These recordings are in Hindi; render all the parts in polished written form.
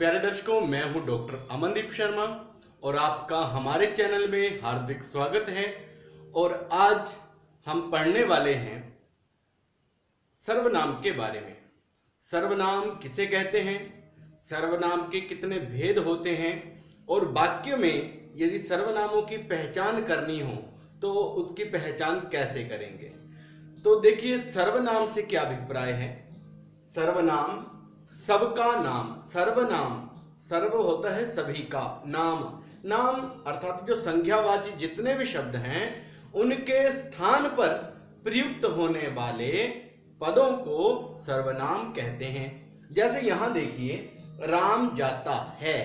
प्यारे दर्शकों, मैं हूं डॉक्टर अमनदीप शर्मा और आपका हमारे चैनल में हार्दिक स्वागत है। और आज हम पढ़ने वाले हैं सर्वनाम के बारे में। सर्वनाम किसे कहते हैं, सर्वनाम के कितने भेद होते हैं और वाक्य में यदि सर्वनामों की पहचान करनी हो तो उसकी पहचान कैसे करेंगे। तो देखिए, सर्वनाम से क्या अभिप्राय है। सर्वनाम सबका नाम, सर्वनाम, सर्व होता है सभी का, नाम, नाम अर्थात जो संज्ञावाची जितने भी शब्द हैं उनके स्थान पर प्रयुक्त होने वाले पदों को सर्वनाम कहते हैं। जैसे यहां देखिए, राम जाता है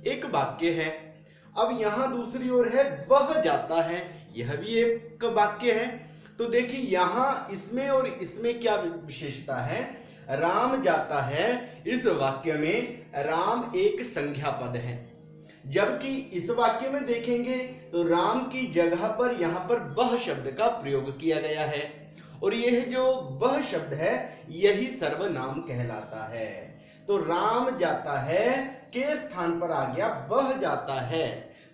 एक वाक्य है। अब यहां दूसरी ओर है वह जाता है, यह भी एक वाक्य है। तो देखिए यहां इसमें और इसमें क्या विशेषता है। राम जाता है, इस वाक्य में राम एक संज्ञा पद है, जबकि इस वाक्य में देखेंगे तो राम की जगह पर यहां पर वह शब्द का प्रयोग किया गया है और यह जो वह शब्द है यही सर्वनाम कहलाता है। तो राम जाता है के स्थान पर आ गया वह जाता है,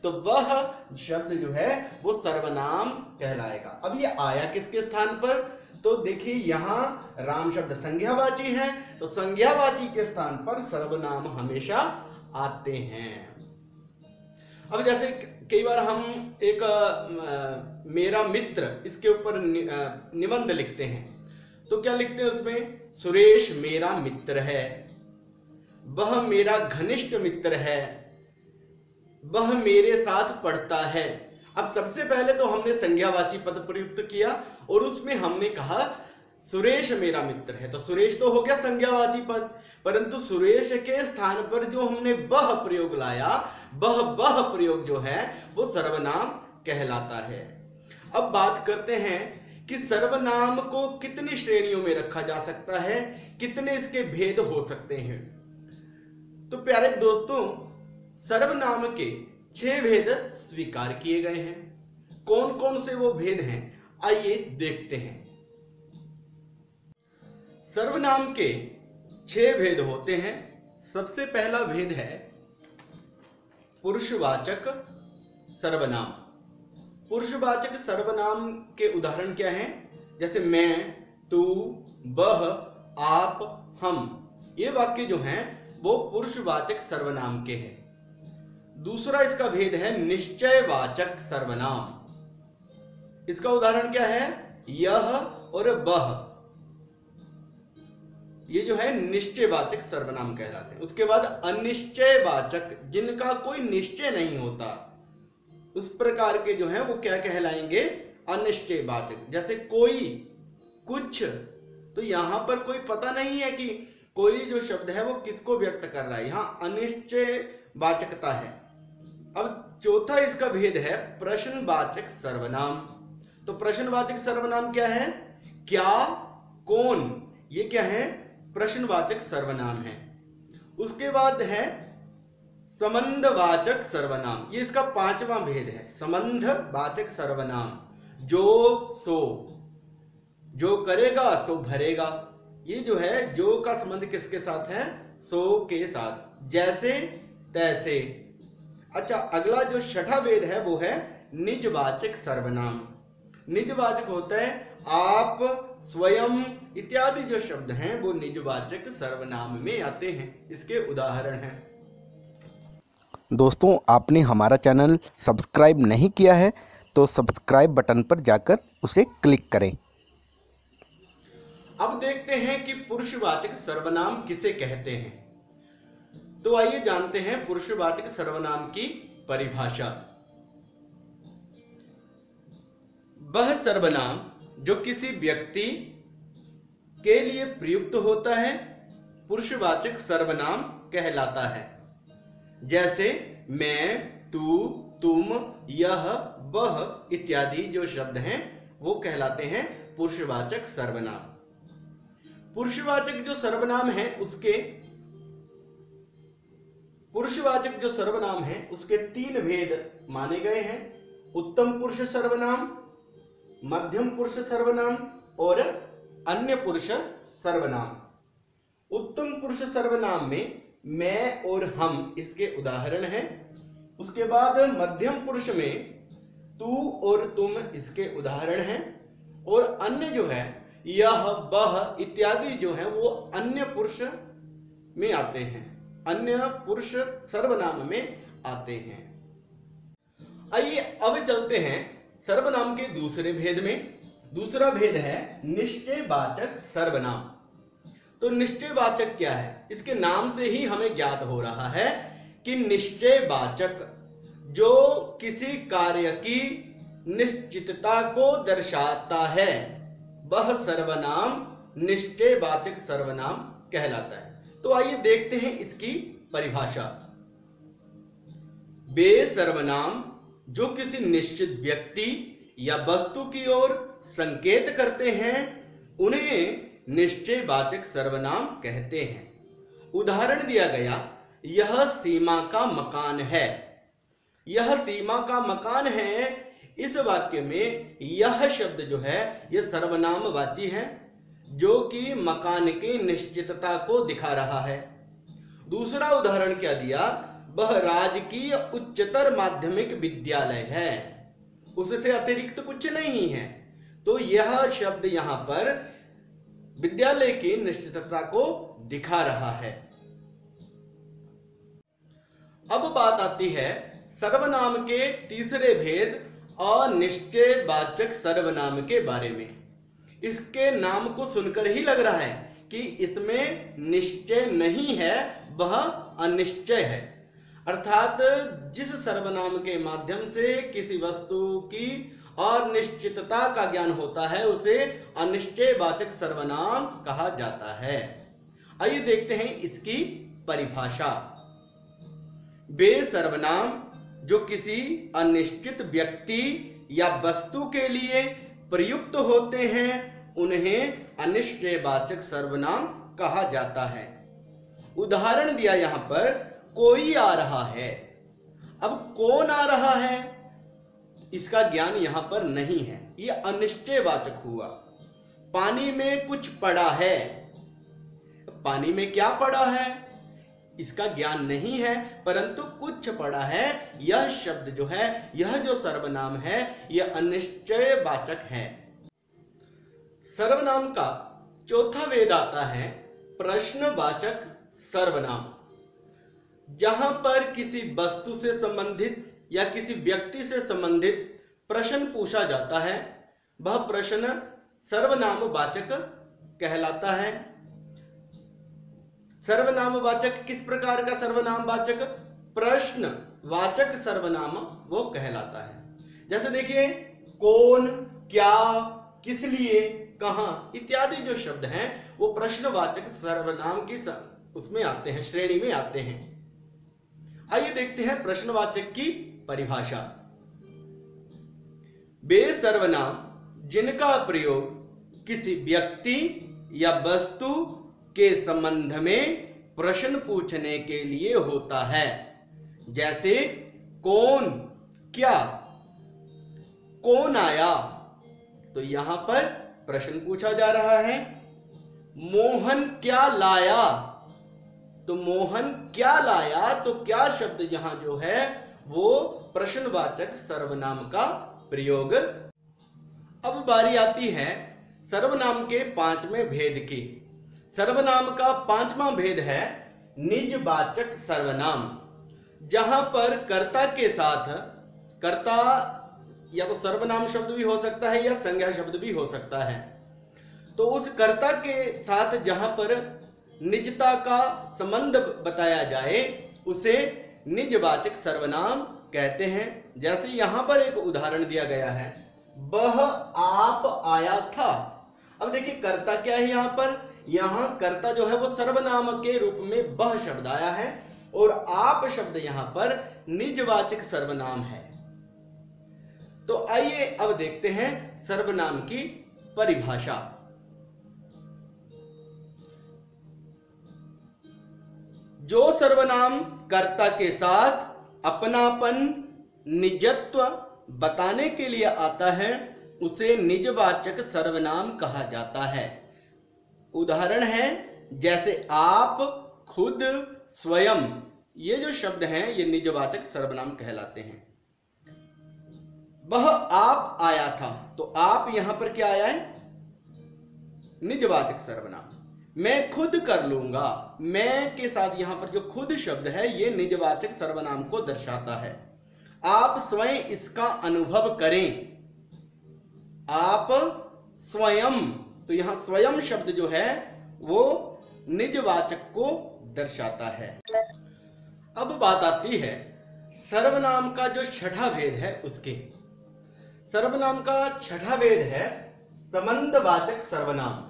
तो वह शब्द जो है वो सर्वनाम कहलाएगा। अब ये आया किसके स्थान पर, तो देखिए यहां राम शब्द संज्ञावाची है, तो संज्ञावाची के स्थान पर सर्वनाम हमेशा आते हैं। अब जैसे कई बार हम एक मेरा मित्र इसके ऊपर निबंध लिखते हैं, तो क्या लिखते हैं उसमें, सुरेश मेरा मित्र है, वह मेरा घनिष्ठ मित्र है, वह मेरे साथ पढ़ता है। अब सबसे पहले तो हमने संज्ञावाची पद प्रयुक्त किया और उसमें हमने कहा सुरेश मेरा मित्र है, तो सुरेश तो हो गया संज्ञावाची पद, परंतु सुरेश के स्थान पर जो हमने वह प्रयोग लाया, वह प्रयोग जो है वो सर्वनाम कहलाता है। अब बात करते हैं कि सर्वनाम को कितनी श्रेणियों में रखा जा सकता है, कितने इसके भेद हो सकते हैं। तो प्यारे दोस्तों, सर्वनाम के 6 भेद स्वीकार किए गए हैं। कौन कौन से वो भेद हैं, आइए देखते हैं। सर्वनाम के 6 भेद होते हैं। सबसे पहला भेद है पुरुषवाचक सर्वनाम। पुरुषवाचक सर्वनाम के उदाहरण क्या हैं, जैसे मैं, तू, वह, आप, हम, ये वाक्य जो हैं वो पुरुषवाचक सर्वनाम के हैं। दूसरा इसका भेद है निश्चयवाचक सर्वनाम। इसका उदाहरण क्या है, यह और वह, ये जो है निश्चयवाचक सर्वनाम कहलाते हैं। उसके बाद अनिश्चयवाचक, जिनका कोई निश्चय नहीं होता, उस प्रकार के जो है वो क्या कहलाएंगे, अनिश्चयवाचक। जैसे कोई, कुछ, तो यहां पर कोई पता नहीं है कि कोई जो शब्द है वो किसको व्यक्त कर रहा है, यहां अनिश्चयवाचकता है। अब चौथा इसका भेद है प्रश्नवाचक सर्वनाम। तो प्रश्नवाचक सर्वनाम क्या है, क्या, कौन, ये क्या है, प्रश्नवाचक सर्वनाम है। उसके बाद है संबंधवाचक सर्वनाम, ये इसका 5वां भेद है। संबंधवाचक सर्वनाम, जो सो, जो करेगा सो भरेगा, ये जो है जो का संबंध किसके साथ है, सो के साथ, जैसे तैसे। अच्छा, अगला जो 6ठा भेद है वो है निजवाचक सर्वनाम। निजवाचक होता है आप, स्वयं इत्यादि जो शब्द हैं वो निजवाचक सर्वनाम में आते हैं। इसके उदाहरण हैं। दोस्तों, आपने हमारा चैनल सब्सक्राइब नहीं किया है तो सब्सक्राइब बटन पर जाकर उसे क्लिक करें। अब देखते हैं कि पुरुषवाचक सर्वनाम किसे कहते हैं। तो आइए जानते हैं पुरुषवाचक सर्वनाम की परिभाषा। वह सर्वनाम जो किसी व्यक्ति के लिए प्रयुक्त होता है पुरुषवाचक सर्वनाम कहलाता है। जैसे मैं, तू, तुम, यह, वह इत्यादि जो शब्द हैं वो कहलाते हैं पुरुषवाचक सर्वनाम। पुरुषवाचक जो सर्वनाम है उसके 3 भेद माने गए हैं। उत्तम पुरुष सर्वनाम, मध्यम पुरुष सर्वनाम और अन्य पुरुष सर्वनाम। उत्तम पुरुष सर्वनाम में मैं और हम इसके उदाहरण हैं। उसके बाद मध्यम पुरुष में तू और तुम इसके उदाहरण हैं। और अन्य जो है यह, वह इत्यादि जो है वो अन्य पुरुष में आते हैं, अन्य पुरुष सर्वनाम में आते हैं। आइए अब चलते हैं सर्वनाम के दूसरे भेद में। दूसरा भेद है निश्चयवाचक सर्वनाम। तो निश्चयवाचक क्या है? इसके नाम से ही हमें ज्ञात हो रहा है कि निश्चयवाचक जो किसी कार्य की निश्चितता को दर्शाता है वह सर्वनाम निश्चयवाचक सर्वनाम कहलाता है। तो आइए देखते हैं इसकी परिभाषा। वे सर्वनाम जो किसी निश्चित व्यक्ति या वस्तु की ओर संकेत करते हैं उन्हें निश्चयवाचक सर्वनाम कहते हैं। उदाहरण दिया गया, यह सीमा का मकान है। यह सीमा का मकान है, इस वाक्य में यह शब्द जो है यह सर्वनामवाची है जो कि मकान की निश्चितता को दिखा रहा है। दूसरा उदाहरण क्या दिया, वह राजकीय उच्चतर माध्यमिक विद्यालय है, उससे अतिरिक्त कुछ नहीं है। तो यह शब्द यहां पर विद्यालय की निश्चितता को दिखा रहा है। अब बात आती है सर्वनाम के तीसरे भेद अनिश्चयवाचक सर्वनाम के बारे में। इसके नाम को सुनकर ही लग रहा है कि इसमें निश्चय नहीं है, वह अनिश्चय है। अर्थात जिस सर्वनाम के माध्यम से किसी वस्तु की अनिश्चितता का ज्ञान होता है उसे अनिश्चयवाचक सर्वनाम कहा जाता है। आइए देखते हैं इसकी परिभाषा। वे सर्वनाम जो किसी अनिश्चित व्यक्ति या वस्तु के लिए प्रयुक्त होते हैं उन्हें अनिश्चयवाचक सर्वनाम कहा जाता है। उदाहरण दिया यहां पर, कोई आ रहा है। अब कौन आ रहा है इसका ज्ञान यहां पर नहीं है, यह अनिश्चयवाचक हुआ। पानी में कुछ पड़ा है, पानी में क्या पड़ा है इसका ज्ञान नहीं है, परंतु कुछ पड़ा है। यह शब्द जो है, यह जो सर्वनाम है, यह अनिश्चयवाचक है। सर्वनाम का चौथा भेद आता है प्रश्नवाचक सर्वनाम। जहां पर किसी वस्तु से संबंधित या किसी व्यक्ति से संबंधित प्रश्न पूछा जाता है वह प्रश्न सर्वनामवाचक कहलाता है। सर्वनामवाचक किस प्रकार का सर्वनामवाचक? प्रश्नवाचक सर्वनाम वो कहलाता है। जैसे देखिए, कौन, क्या, किस लिए, कहां इत्यादि जो शब्द हैं वो प्रश्नवाचक सर्वनाम की उसमें आते हैं, श्रेणी में आते हैं। आइए देखते हैं प्रश्नवाचक की परिभाषा। वे सर्वनाम जिनका प्रयोग किसी व्यक्ति या वस्तु के संबंध में प्रश्न पूछने के लिए होता है। जैसे कौन, क्या, कौन आया, तो यहां पर प्रश्न पूछा जा रहा है। मोहन क्या लाया, तो मोहन क्या लाया, तो क्या शब्द यहां जो है वो प्रश्नवाचक सर्वनाम का प्रयोग। अब बारी आती है सर्वनाम के पांचवें भेद की। सर्वनाम का पांचवा भेद है निजवाचक सर्वनाम। जहां पर कर्ता के साथ, कर्ता या तो सर्वनाम शब्द भी हो सकता है या संज्ञा शब्द भी हो सकता है, तो उस कर्ता के साथ जहां पर निजता का संबंध बताया जाए उसे निजवाचक सर्वनाम कहते हैं। जैसे यहां पर एक उदाहरण दिया गया है, वह आप आया था। अब देखिए कर्ता क्या है यहां पर, यहां कर्ता जो है वो सर्वनाम के रूप में वह शब्द आया है और आप शब्द यहां पर निजवाचक सर्वनाम है। तो आइए अब देखते हैं सर्वनाम की परिभाषा। जो सर्वनाम कर्ता के साथ अपनापन, निजत्व बताने के लिए आता है उसे निजवाचक सर्वनाम कहा जाता है। उदाहरण है जैसे आप, खुद, स्वयं, ये जो शब्द हैं ये निजवाचक सर्वनाम कहलाते हैं। वह आप आया था, तो आप यहां पर क्या आया है? निजवाचक सर्वनाम। मैं खुद कर लूंगा, मैं के साथ यहां पर जो खुद शब्द है ये निजवाचक सर्वनाम को दर्शाता है। आप स्वयं इसका अनुभव करें, आप स्वयं, तो यहां स्वयं शब्द जो है वो निजवाचक को दर्शाता है। अब बात आती है सर्वनाम का जो छठा भेद है उसके। सर्वनाम का छठा भेद है संबंधवाचक सर्वनाम।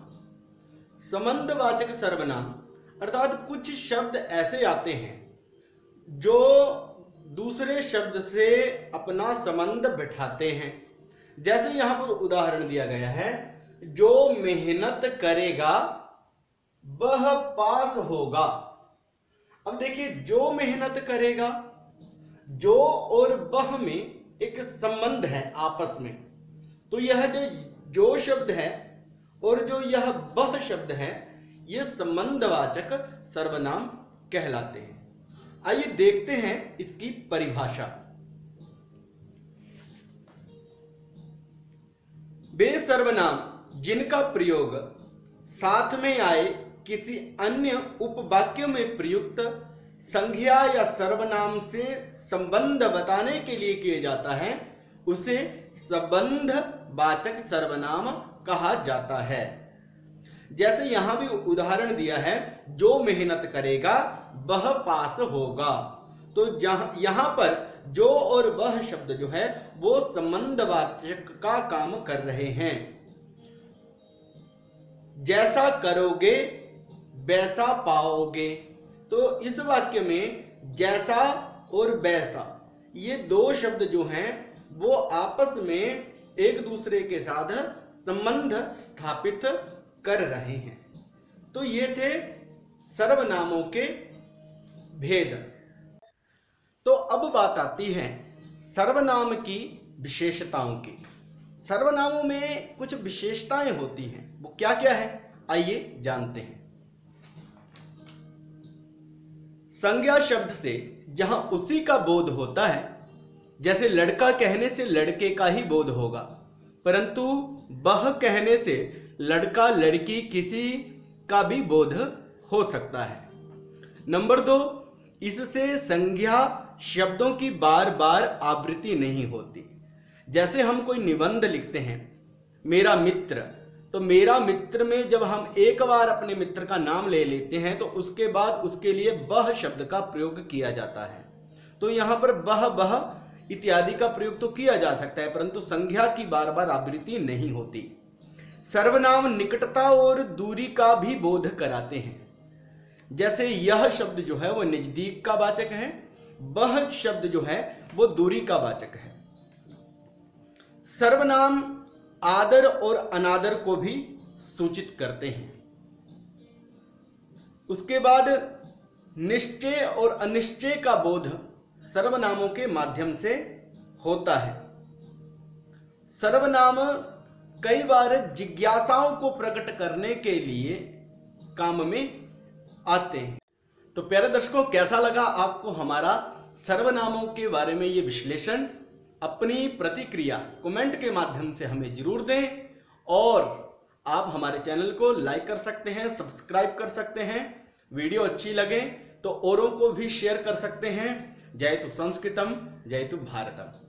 संबंधवाचक सर्वनाम अर्थात कुछ शब्द ऐसे आते हैं जो दूसरे शब्द से अपना संबंध बिठाते हैं। जैसे यहां पर उदाहरण दिया गया है, जो मेहनत करेगा वह पास होगा। अब देखिए, जो मेहनत करेगा, जो और वह में एक संबंध है आपस में, तो यह जो शब्द है और जो यह वह शब्द है ये संबंधवाचक सर्वनाम कहलाते हैं। आइए देखते हैं इसकी परिभाषा। वे सर्वनाम जिनका प्रयोग साथ में आए किसी अन्य उपवाक्य में प्रयुक्त संज्ञा या सर्वनाम से संबंध बताने के लिए किए जाता है, उसे संबंधवाचक सर्वनाम कहा जाता है। जैसे यहां भी उदाहरण दिया है, जो मेहनत करेगा वह पास होगा, तो यहां पर जो और वह शब्द जो है वो संबंधवाचक का काम कर रहे हैं। जैसा करोगे वैसा पाओगे, तो इस वाक्य में जैसा और वैसा ये दो शब्द जो हैं वो आपस में एक दूसरे के साथ संबंध स्थापित कर रहे हैं। तो ये थे सर्वनामों के भेद। तो अब बात आती है सर्वनाम की विशेषताओं की। सर्वनामों में कुछ विशेषताएं होती हैं, वो क्या क्या है आइए जानते हैं। संज्ञा शब्द से जहां उसी का बोध होता है, जैसे लड़का कहने से लड़के का ही बोध होगा, परंतु वह कहने से लड़का लड़की किसी का भी बोध हो सकता है। नंबर 2, इससे संज्ञा शब्दों की बार बार आवृत्ति नहीं होती। जैसे हम कोई निबंध लिखते हैं, मेरा मित्र, तो मेरा मित्र में जब हम एक बार अपने मित्र का नाम ले लेते हैं तो उसके बाद उसके लिए वह शब्द का प्रयोग किया जाता है। तो यहां पर वह इत्यादि का प्रयोग तो किया जा सकता है, परंतु संज्ञा की बार बार आवृत्ति नहीं होती। सर्वनाम निकटता और दूरी का भी बोध कराते हैं। जैसे यह शब्द जो है वो नजदीक का वाचक है, वह शब्द जो है वो दूरी का वाचक है। सर्वनाम आदर और अनादर को भी सूचित करते हैं। उसके बाद निश्चय और अनिश्चय का बोध सर्वनामों के माध्यम से होता है। सर्वनाम कई बार जिज्ञासाओं को प्रकट करने के लिए काम में आते हैं। तो प्यारे दर्शकों, कैसा लगा आपको हमारा सर्वनामों के बारे में ये विश्लेषण? अपनी प्रतिक्रिया कमेंट के माध्यम से हमें जरूर दें, और आप हमारे चैनल को लाइक कर सकते हैं, सब्सक्राइब कर सकते हैं। वीडियो अच्छी लगे तो औरों को भी शेयर कर सकते हैं। जयतु संस्कृतम, जयतु भारतम।